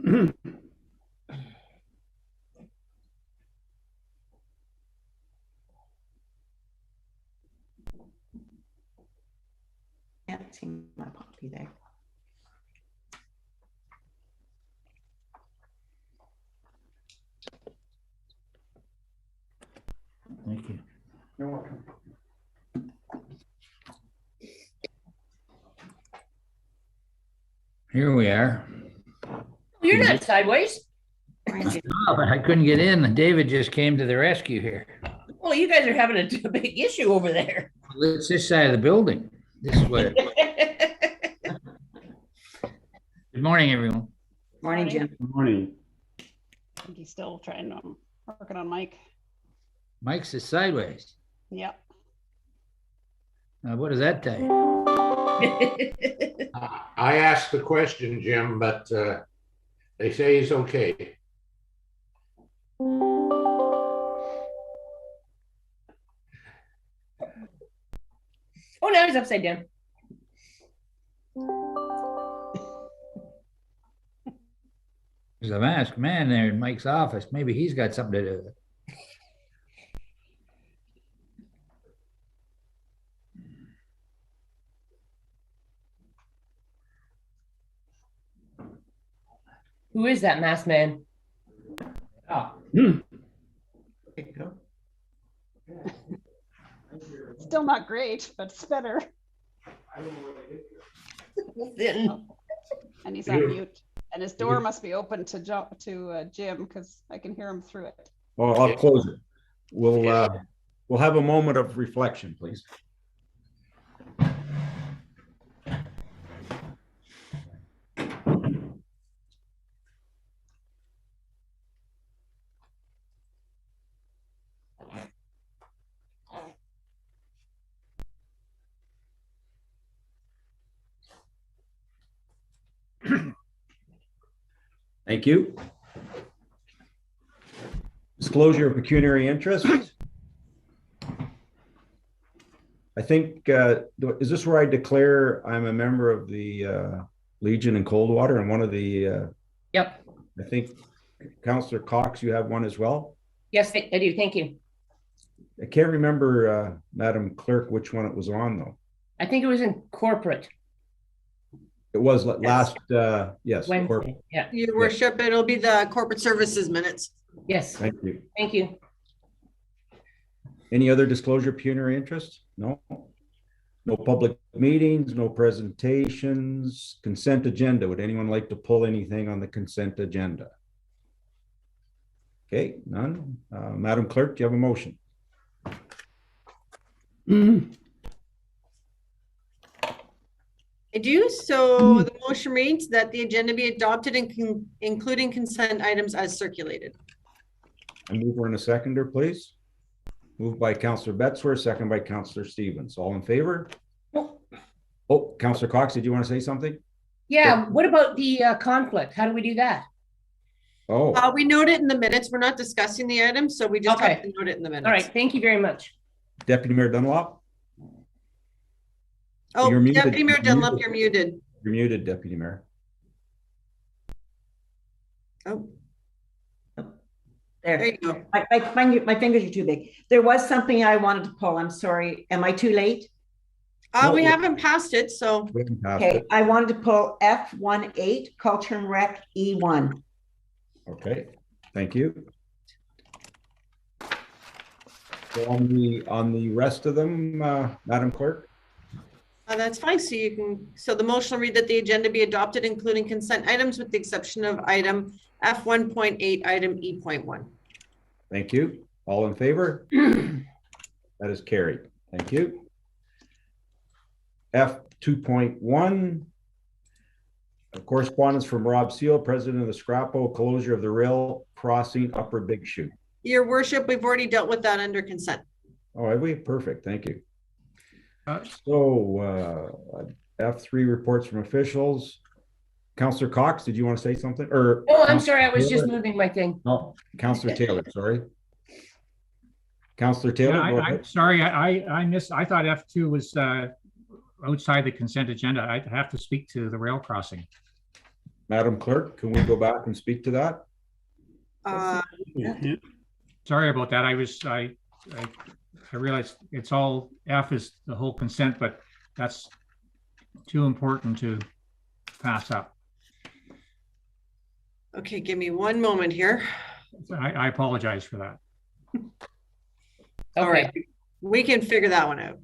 Can't see my copy there. Thank you. You're welcome. Here we are. You're not sideways. Oh, but I couldn't get in. David just came to the rescue here. Well, you guys are having a big issue over there. Well, it's this side of the building. This way. Good morning, everyone. Morning, Jim. Good morning. I think he's still trying working on Mike. Mike's is sideways. Yep. What does that tell you? I asked the question, Jim, but they say he's okay. Oh, now he's upside down. There's a masked man there in Mike's office. Maybe he's got something to do with it. Who is that masked man? Oh. Still not great, but it's better. Then. And he's on mute. And his door must be open to Jim because I can hear him through it. Well, I'll close it. We'll have a moment of reflection, please. Thank you. Disclosure of pecuniary interest. I think, is this where I declare I'm a member of the Legion in Coldwater and one of the, Yep. I think, Councillor Cox, you have one as well? Yes, I do. Thank you. I can't remember, Madam Clerk, which one it was on, though. I think it was in corporate. It was last, yes. Wednesday. Yeah. Your worship, it'll be the corporate services minutes. Yes. Thank you. Thank you. Any other disclosure of pecuniary interest? No. No public meetings, no presentations, consent agenda. Would anyone like to pull anything on the consent agenda? Okay, none. Madam Clerk, do you have a motion? I do. So the motion reads that the agenda be adopted and including consent items as circulated. I move for a seconder, please. Moved by Councillor Betzwer, second by Councillor Stevens. All in favor? Oh, Councillor Cox, did you want to say something? Yeah. What about the conflict? How do we do that? Oh, We note it in the minutes. We're not discussing the item, so we just have to note it in the minutes. All right. Thank you very much. Deputy Mayor Dunlop? Oh, You're muted. Deputy Mayor Dunlop, you're muted. You're muted, Deputy Mayor. Oh, There. there you go. My fingers are too big. There was something I wanted to pull. I'm sorry. Am I too late? We haven't passed it, so. We haven't passed Okay, it. I wanted to pull F18, Culture and Rec E1. Okay, thank you. So on the rest of them, Madam Clerk? That's fine. So you can, so the motion will read that the agenda be adopted, including consent items with the exception of item F1.8, item E.1. Thank you. All in favor? That is carried. Thank you. F2.1, correspondence from Rob Seal, President of the SRAPO, closure of the rail crossing Upper Big Chute. Your worship, we've already dealt with that under consent. Oh, have we? Perfect. Thank you. So F3, reports from officials. Councillor Cox, did you want to say something? Or Oh, I'm sorry. I was just moving my thing. no, Councillor Taylor, sorry. Councillor Taylor, Yeah, go I'm ahead. sorry, I missed, I thought F2 was outside the consent agenda. I'd have to speak to the rail crossing. Madam Clerk, can we go back and speak to that? Sorry about that. I realized it's all F is the whole consent, but that's too important to pass up. Okay, give me one moment here. I apologize for that. All right, we can figure that one out.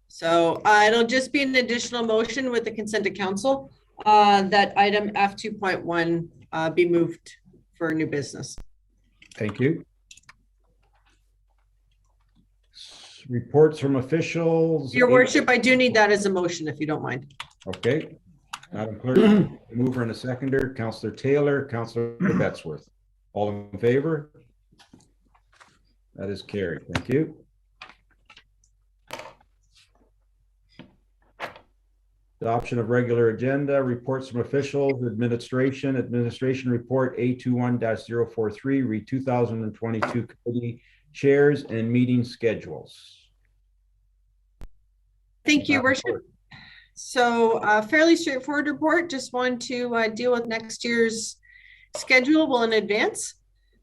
So it'll just be an additional motion with the consent of council that item F 2.1 be moved for new business. Thank you. Reports from officials. Your worship, I do need that as a motion if you don't mind. Okay. Madam Clerk, mover and a seconder, Councillor Taylor, Councillor Bettesworth. All in favor? That is carried. Thank you. Adoption of regular agenda, reports from officials, administration report A21-043, read 2022 committee chairs and meeting schedules. Thank you, worship. So fairly straightforward report. Just want to deal with next year's schedule well in advance.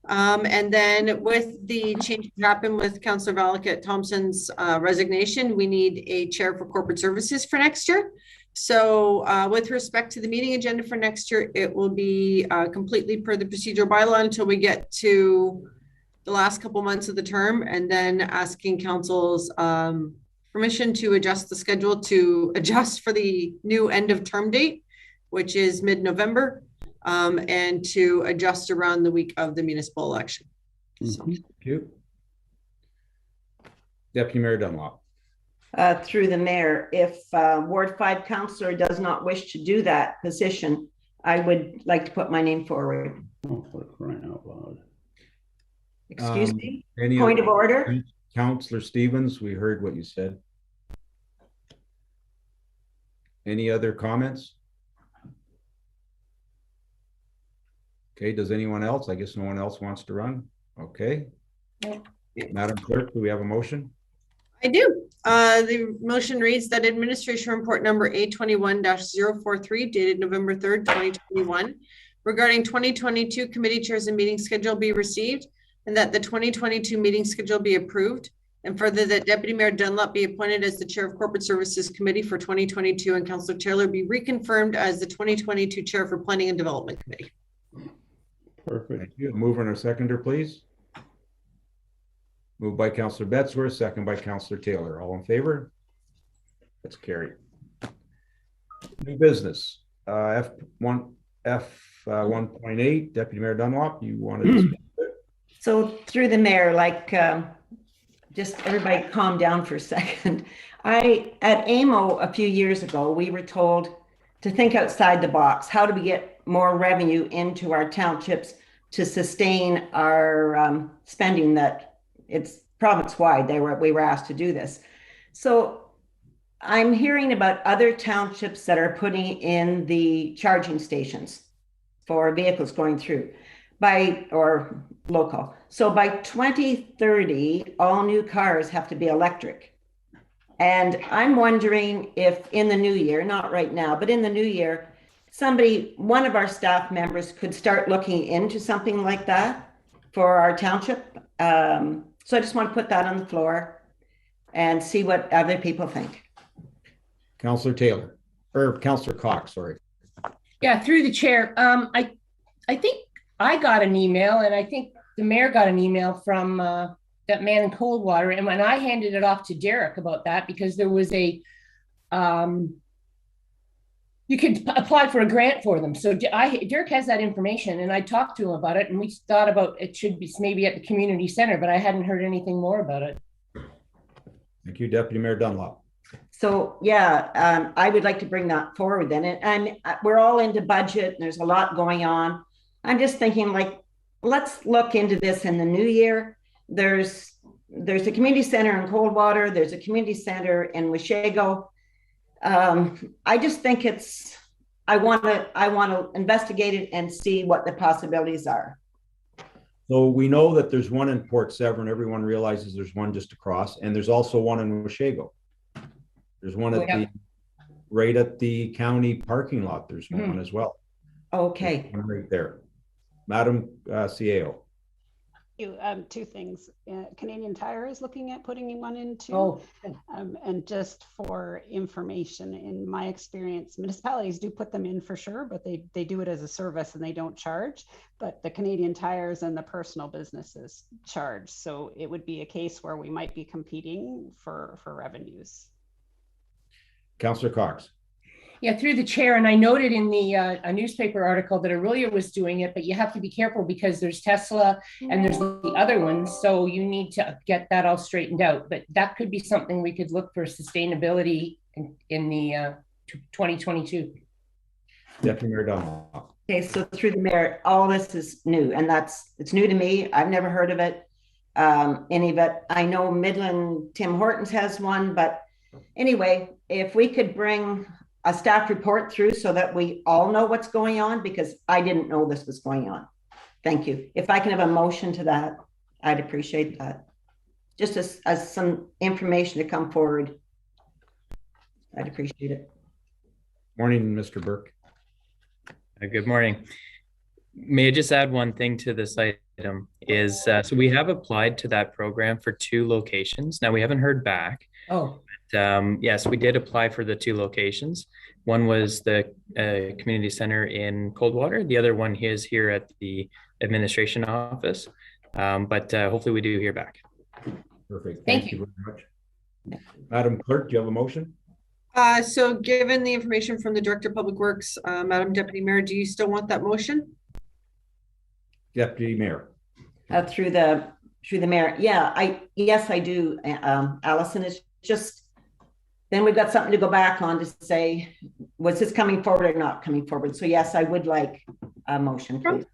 And then with the change that happened with Councillor Valakut Thompson's resignation, we need a chair for corporate services for next year. So with respect to the meeting agenda for next year, it will be completely per the procedural bylaw until we get to the last couple months of the term, and then asking council's permission to adjust the schedule to adjust for the new end of term date, which is mid-November, and to adjust around the week of the municipal election. So. Thank you. Deputy Mayor Dunlop. Through the mayor, if Ward 5 councillor does not wish to do that position, I would like to put my name forward. Oh, for crying out loud. Excuse me? Any Point of order? Councillor Stevens, we heard what you said. Any other comments? Okay, does anyone else? I guess no one else wants to run. Okay. No. Madam Clerk, do we have a motion? I do. The motion reads that administration report number A21-043 dated November 3rd, 2021 regarding 2022 committee chairs and meeting schedule be received, and that the 2022 meeting schedule be approved, and further that Deputy Mayor Dunlop be appointed as the chair of Corporate Services Committee for 2022 and Councillor Taylor be reconfirmed as the 2022 chair for Planning and Development Committee. Perfect. Thank you. Mover and a seconder, please. Moved by Councillor Bettesworth, second by Councillor Taylor. All in favor? That's carried. New business. F1.8, Deputy Mayor Dunlop, you wanted to speak? So through the mayor, just everybody calm down for a second. At AMO a few years ago, we were told to think outside the box. How do we get more revenue into our townships to sustain our spending that it's province-wide? We were asked to do this. So I'm hearing about other townships that are putting in the charging stations for vehicles going through or local. So by 2030, all new cars have to be electric. And I'm wondering if in the new year, not right now, but in the new year, one of our staff members could start looking into something like that for our township. So I just want to put that on the floor and see what other people think. Councillor Taylor, or Councillor Cox, sorry. Yeah, through the chair. I think I got an email, and I think the mayor got an email from that man in Coldwater. And when I handed it off to Derek about that, because there was you could apply for a grant for them. So Derek has that information, and I talked to him about it, and we thought about it should be maybe at the community center, but I hadn't heard anything more about it. Thank you, Deputy Mayor Dunlop. So yeah, I would like to bring that forward then. And we're all into budget, and there's a lot going on. I'm just thinking, let's look into this in the new year. There's a community center in Coldwater. There's a community center in Washego. I just think I want to investigate it and see what the possibilities are. So we know that there's one in Port Severn. Everyone realizes there's one just across, and there's also one in Washego. There's one right at the county parking lot. There's one as well. Okay. Right there. Madam Cieo. Two things. Canadian Tire is looking at putting in one in too. Oh, And just for information, in my experience, municipalities do put them in for sure, but they do it as a service and they don't charge. But the Canadian Tires and the personal businesses charge. So it would be a case where we might be competing for revenues. Councillor Cox. yeah, through the chair. And I noted in the a newspaper article that Aurelia was doing it, but you have to be careful because there's Tesla and there's the other ones. So you need to get that all straightened out. But that could be something we could look for sustainability in the 2022. Deputy Mayor Dunlop. Okay, so through the mayor, all this is new, and it's new to me. I've never heard of it, any of it. I know Midland Tim Hortons has one, but anyway, if we could bring a staff report through so that we all know what's going on, because I didn't know this was going on. Thank you. If I can have a motion to that, I'd appreciate that. Just as some information to come forward. I'd appreciate it. Morning, Mr. Burke. Good morning. May I just add one thing to this item is, so we have applied to that program for 2 locations. Now we haven't heard back. Oh, Yes, we did apply for the 2 locations. One was the community center in Coldwater. The other one is here at the administration office. But hopefully we do hear back. Perfect. Thank you very much. Madam Clerk, do you have a motion? So given the information from the Director of Public Works, Madam Deputy Mayor, do you still want that motion? Deputy Mayor. Through the mayor. Yeah, yes, I do. Allison, it's just, then we've got something to go back on to say, was this coming forward or not coming forward? So yes, I would like a motion, please.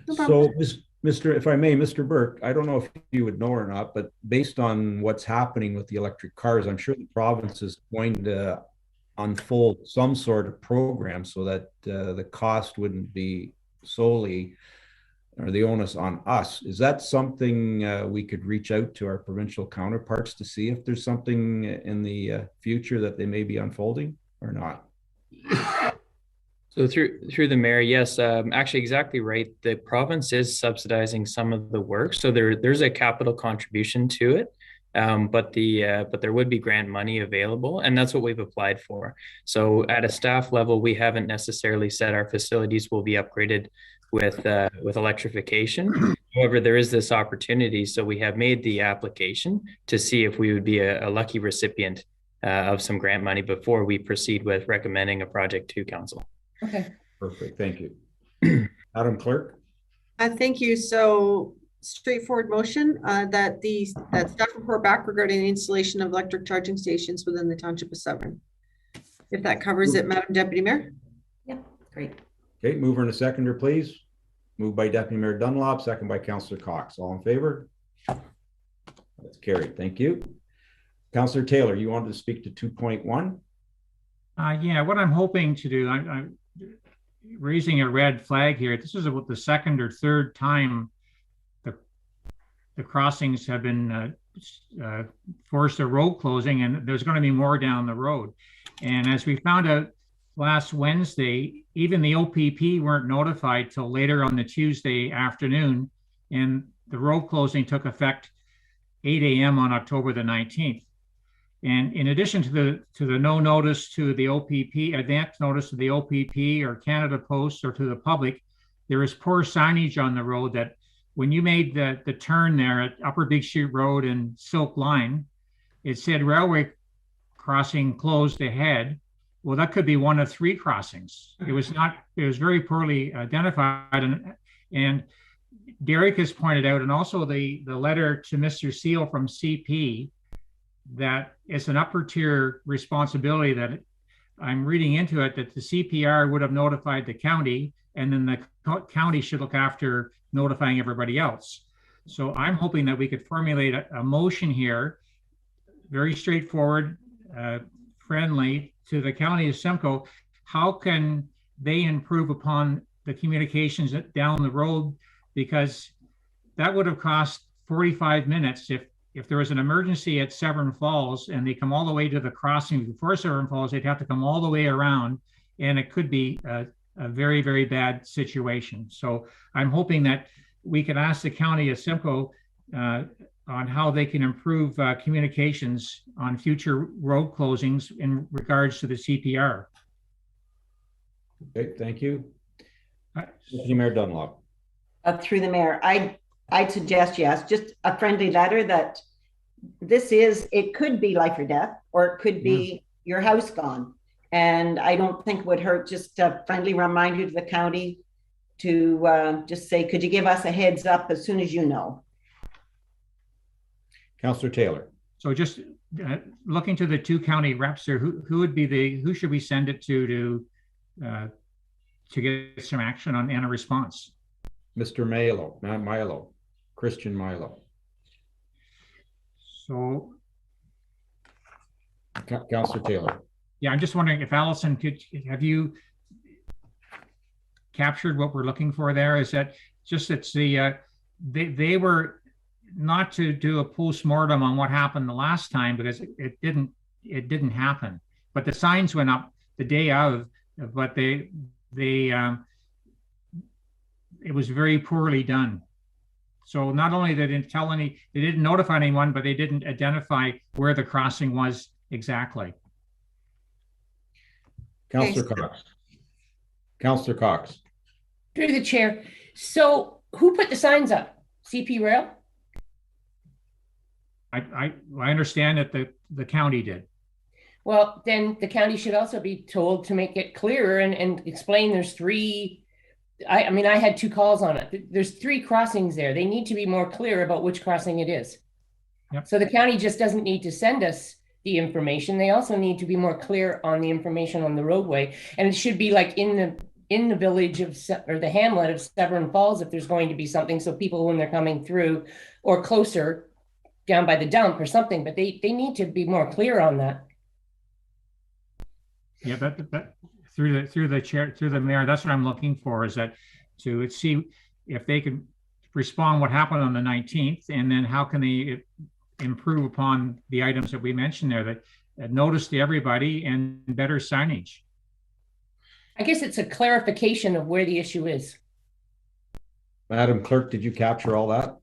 No problem. So, Mr. If I may, Mr. Burke, I don't know if you would know or not, but based on what's happening with the electric cars, I'm sure the province is going to unfold some sort of program so that the cost wouldn't be solely or the onus on us. Is that something we could reach out to our provincial counterparts to see if there's something in the future that they may be unfolding or not? So through the mayor, yes, actually exactly right. The province is subsidizing some of the work. So there's a capital contribution to it, but there would be grant money available, and that's what we've applied for. So at a staff level, we haven't necessarily said our facilities will be upgraded with electrification. However, there is this opportunity. So we have made the application to see if we would be a lucky recipient of some grant money before we proceed with recommending a project to council. okay. Perfect. Thank you. Madam Clerk. Thank you. So straightforward motion that staff report back regarding the installation of electric charging stations within the Township of Severn. If that covers it, Madam Deputy Mayor. Yeah, great. Okay, mover and a seconder, please. Moved by Deputy Mayor Dunlop, second by Councillor Cox. All in favor? That's carried. Thank you. Councillor Taylor, you wanted to speak to 2.1? Yeah, what I'm hoping to do, I'm raising a red flag here. This is about the 2nd or 3rd time the crossings have been forced to road closing, and there's going to be more down the road. And as we found out last Wednesday, even the OPP weren't notified till later on the Tuesday afternoon, and the road closing took effect 8 a.m. on October the 19th. And in addition to the no notice to the OPP, advance notice to the OPP or Canada Post or to the public, there is poor signage on the road that when you made the turn there at Upper Big Chute Road and Silk Line, it said railway crossing closed ahead. Well, that could be one of 3 crossings. It was very poorly identified. And Derek has pointed out, and also the letter to Mr. Seal from CP, that it's an upper tier responsibility that I'm reading into it, that the CPR would have notified the county, and then the county should look after notifying everybody else. So I'm hoping that we could formulate a motion here, very straightforward, friendly to the county of Simcoe. How can they improve upon the communications down the road? Because that would have cost 45 minutes if there was an emergency at Severn Falls and they come all the way to the crossing before Severn Falls, they'd have to come all the way around, and it could be a very, very bad situation. So I'm hoping that we can ask the county of Simcoe on how they can improve communications on future road closings in regards to the CPR. Okay, thank you. Deputy Mayor Dunlop. Through the mayor, I'd suggest, yes, just a friendly letter that it could be life or death, or it could be your house gone. And I don't think it would hurt just a friendly reminder to the county to just say, could you give us a heads up as soon as you know? Councillor Taylor. So just looking to the two county reps there, who should we send it to get some action on and a response? Mr. Milo, Christian Milo. So, Councillor Taylor. Yeah, I'm just wondering if Allison have you captured what we're looking for there? Is that just it's they were not to do a post-mortem on what happened the last time because it didn't happen, but the signs went up the day of, but it was very poorly done. So not only they didn't notify anyone, but they didn't identify where the crossing was exactly. Councillor Cox. Councillor Cox. Through the chair. So who put the signs up? CP Rail? I understand that the county did. Well, then the county should also be told to make it clearer and explain there's three. I mean, I had 2 calls on it. There's 3 crossings there. They need to be more clear about which crossing it is. Yep. So the county just doesn't need to send us the information. They also need to be more clear on the information on the roadway. And it should be like in the village or the hamlet of Severn Falls, if there's going to be something, so people when they're coming through or closer down by the dump or something, but they need to be more clear on that. Yeah, but through the chair, through the mayor, that's what I'm looking for, is that to see if they can respond what happened on the 19th, and then how can they improve upon the items that we mentioned there, that notice to everybody and better signage. I guess it's a clarification of where the issue is. Madam Clerk, did you capture all that?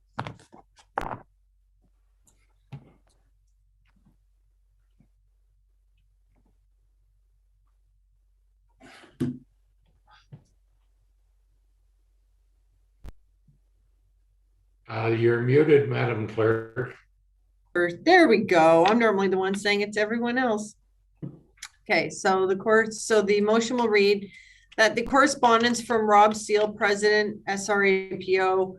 You're muted, Madam Clerk. There we go. I'm normally the one saying it to everyone else. Okay, so the motion will read that the correspondence from Rob Seal, President, SRAPO,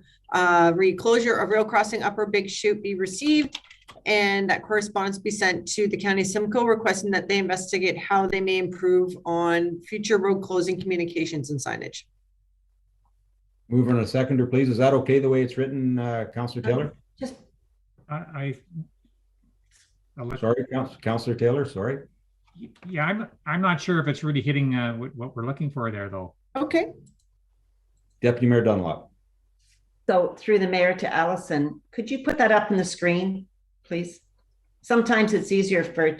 reclosure of rail crossing Upper Big Chute be received, and that correspondence be sent to the County of Simcoe requesting that they investigate how they may improve on future road closing communications and signage. Move on a seconder, please. Is that okay the way it's written, Councillor Taylor? Just Sorry, Councillor Taylor, sorry. Yeah, I'm not sure if it's really hitting what we're looking for there, though. Okay. Deputy Mayor Dunlop. so through the mayor to Allison, could you put that up on the screen, please? Sometimes it's easier for it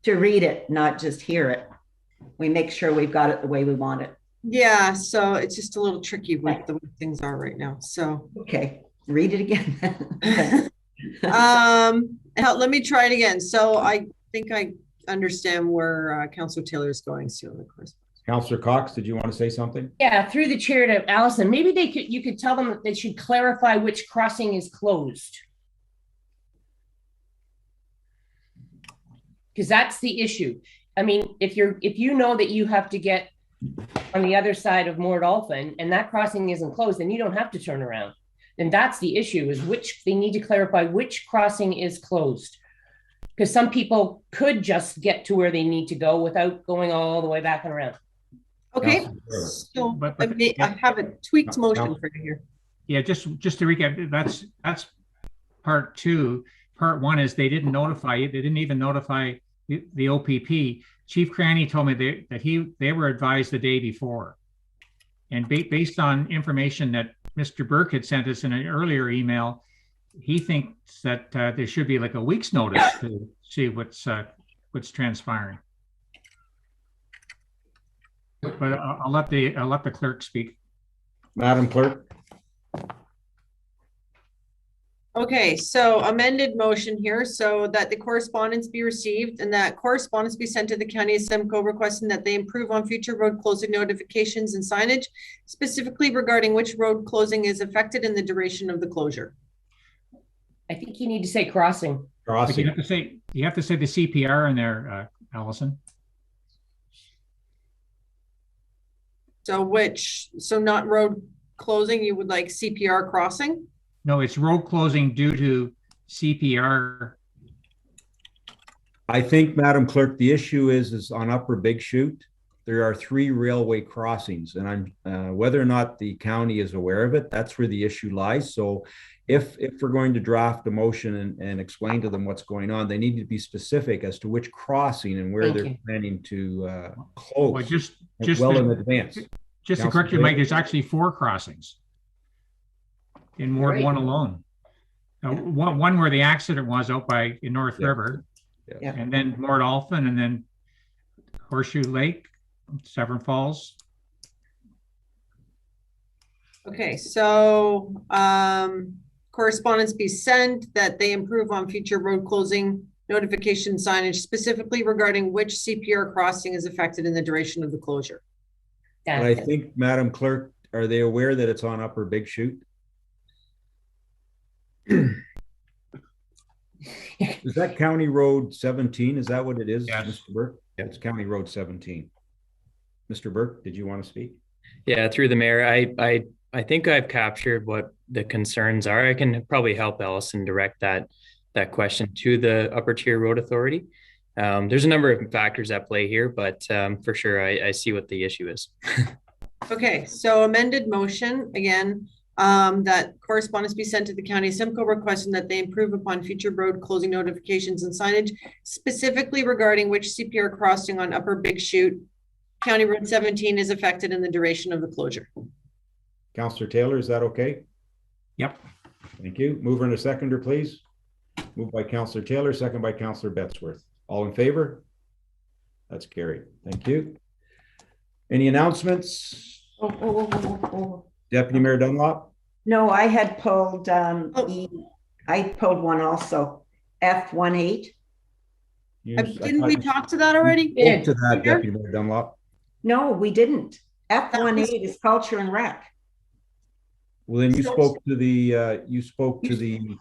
to read it, not just hear it. We make sure we've got it the way we want it. Yeah, so it's just a little tricky with the way things are right now. So okay, read it again. Let me try it again. So I think I understand where Councillor Taylor is going soon, of course. Councillor Cox, did you want to say something? Yeah, through the chair to Allison, maybe you could tell them that they should clarify which crossing is closed. Because that's the issue. I mean, if you know that you have to get on the other side of Moordolphin and that crossing isn't closed, then you don't have to turn around. And that's the issue, is they need to clarify which crossing is closed. Because some people could just get to where they need to go without going all the way back and around. Okay, so I have a tweaked motion for you here. Yeah, just to recap, that's part 2. Part 1 is they didn't notify you. They didn't even notify the OPP. Chief Cranny told me that they were advised the day before. And based on information that Mr. Burke had sent us in an earlier email, he thinks that there should be like a week's notice to see what's transpiring. but I'll let the clerk speak. Madam Clerk? Okay, so amended motion here, so that the correspondence be received and that correspondence be sent to the county of Simcoe requesting that they improve on future road closing notifications and signage, specifically regarding which road closing is affected in the duration of the closure. I think you need to say crossing. But Crossing. you have to say the CPR in there, Allison. So not road closing, you would like CPR crossing? No, it's road closing due to CPR. I think, Madam Clerk, the issue is on Upper Big Chute. There are 3 railway crossings, and I'm whether or not the county is aware of it, that's where the issue lies. So if we're going to draft a motion and explain to them what's going on, they need to be specific as to which crossing and where they're planning to close. Well, just well in advance. Just to correct you, Mike, it's actually 4 crossings in Ward 1 alone. One where the accident was out in North River, and then Mort Alphen, and then Horseshoe Lake, Severn Falls. Okay, so correspondence be sent that they improve on future road closing notification signage, specifically regarding which CPR crossing is affected in the duration of the closure. But I think, Madam Clerk, are they aware that it's on Upper Big Chute? Is that County Road 17? Is that what it is, Yes. Mr. Burke? Yeah, it's County Road 17. Mr. Burke, did you want to speak? Yeah, through the mayor, I think I've captured what the concerns are. I can probably help Allison direct that question to the Upper Tier Road Authority. There's a number of factors at play here, but for sure, I see what the issue is. Okay, so amended motion again, that correspondence be sent to the county of Simcoe requesting that they improve upon future road closing notifications and signage, specifically regarding which CPR crossing on Upper Big Chute, County Road 17 is affected in the duration of the closure. Councillor Taylor, is that okay? Yep. Thank you. Mover and a seconder, please. Moved by Councillor Taylor, second by Councillor Bettesworth. All in favor? That's carried. Thank you. Any announcements? Deputy Mayor Dunlop? No, I had pulled I pulled one also, F18. Didn't we talk to that already? Spoke to that, Deputy Mayor Dunlop. No, we didn't. F18 is culture and rec. Well, then you spoke to the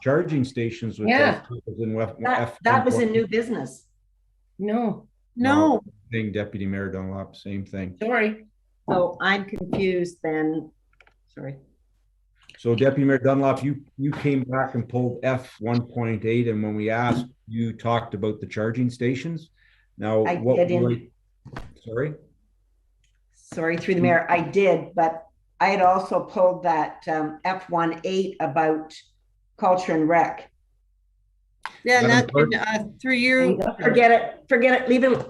charging stations with Yeah. That was in new business. No, Thing, Deputy Mayor Dunlop, same thing. sorry. So I'm confused then. Sorry. So Deputy Mayor Dunlop, you came back and pulled F1.8, and when we asked, you talked about the charging stations. Now, Sorry, through the mayor, I did, but I had also pulled that F18 about culture and rec. Yeah, and that through you. Forget it, leave it.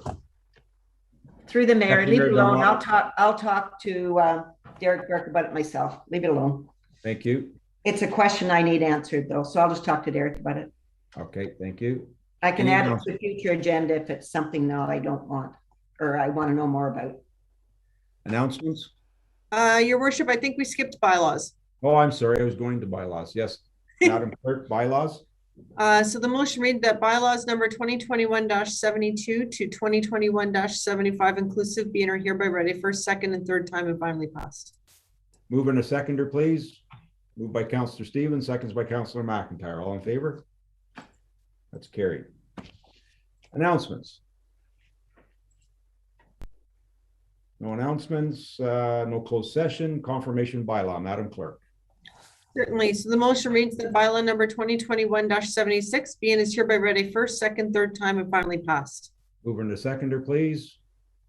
Through the mayor, leave it alone. I'll talk to Derek Burke about it myself. Leave it alone. Thank you. It's a question I need answered though, so I'll just talk to Derek about it. Okay, thank you. I can add it to the future agenda if it's something now I don't want, or I want to know more about. Announcements? Your worship, I think we skipped bylaws. Oh, I'm sorry. I was going to bylaws. Yes. Madam Clerk, bylaws? So the motion read that bylaws number 2021-72 to 2021-75 inclusive be and are hereby ready first, second, and third time and finally passed. Move in a seconder, please. Moved by Councillor Stevens, seconds by Councillor McIntyre. All in favor? That's carried. Announcements. No announcements, no closed session, confirmation bylaw. Madam Clerk. Certainly. So the motion reads that bylaw number 2021-76 be and is hereby ready first, second, third time and finally passed. Move in a seconder, please.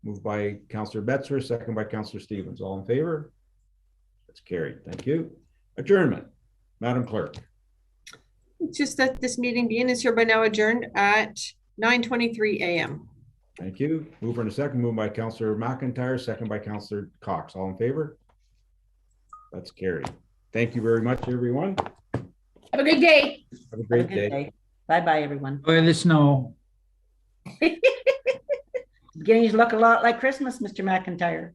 Moved by Councillor Betzer, second by Councillor Stevens. All in favor? That's carried. Thank you. Adjournment. Madam Clerk. It's just that this meeting be and is hereby now adjourned at 9:23 a.m. Thank you. Mover in a second, moved by Councillor McIntyre, second by Councillor Cox. All in favor? That's carried. Thank you very much, everyone. Have a good day. Have a great day. Bye-bye, everyone. Boy, the snow. Beginning to look a lot like Christmas, Mr. McIntyre.